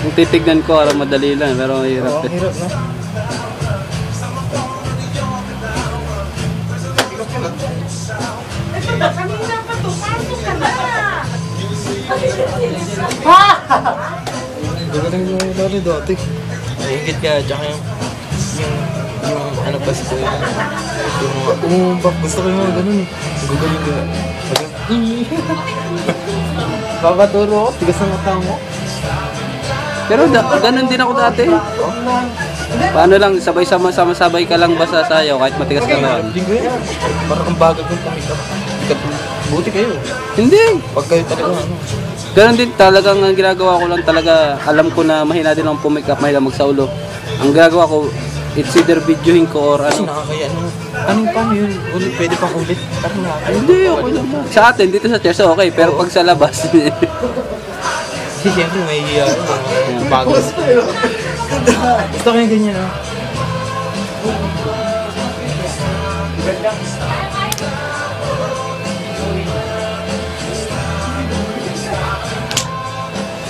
Yung titignan ko, alam madali lang, pero hirap eh. Hirap na. Kanina pa to, pasok ka na! Gagaling yung dati. Higit ka, tsaka yung ano pa si Kuya. Gusto ko yung mga ganun eh. Gagaling ka. Papaturo ako, tigas ng mata mo. Pero ganun din ako dati. Paano lang, sabay ka lang basta sayaw kahit matigas ka naman. Hindi ko yan. Parang ang bagal kong pamikap. Buti kayo. Hindi. Pag kayo talaga ano. Ganun din talagang ang ginagawa ko lang talaga, alam ko na mahina din akong pumikap, mahina magsaulo. Ang ginagawa ko, it's either videohin ko or Kasi ano. nakakaya ano. Anong paano yun? Ulit, pwede pang ulit. Parang nakakaya. Hindi, okay lang. Sa atin, dito sa church, okay. Pero pag sa labas, Kasi siyempre may bago. Gusto ko yung ganyan ah.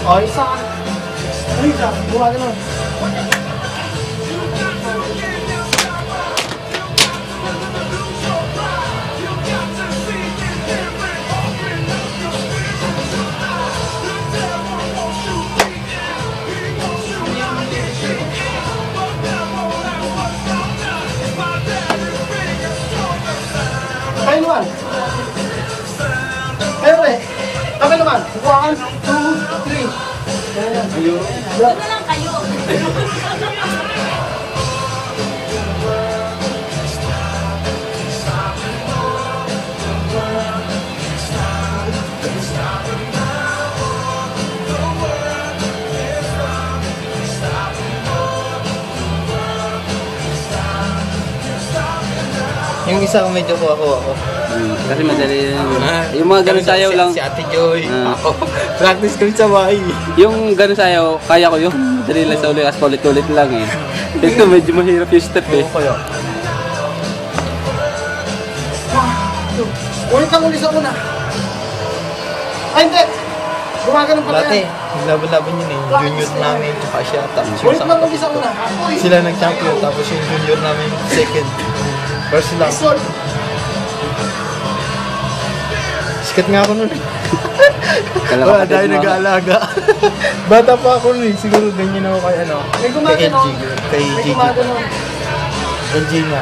Ay, saan? Ay, saan? Buha ka naman. Kayo naman. Kayo ulit. Kami naman. 1, 2, 3. Doon na lang kayo. Yung isa medyo ako. kasi madali lang. Yung mga ganun sayaw lang. Si Ate Joy. Ah. Ako. Practice kami sa bahay. Yung ganun sayaw, kaya ko yun. Madali lang sa uli, kasi paulit-ulit lang eh. Ito medyo mahirap yung step eh. Kaya. Ulit lang ulit sa una. Ay, hindi. Gumagano pala Dati, yan. naglaban-laban yun eh. Junior namin, tsaka siya. Tapos yung Ulit lang ulit sa una. sila nag-champion, tapos yung junior namin second. First lang. Sikat nga ako nun eh. Kala Wala, kapatid dahil mo. nag-aalaga. Bata pa ako nun eh. Siguro ganyan ako kay ano. May Kay gumagano. LG. Kay May Gigi. gumagano. LG nga.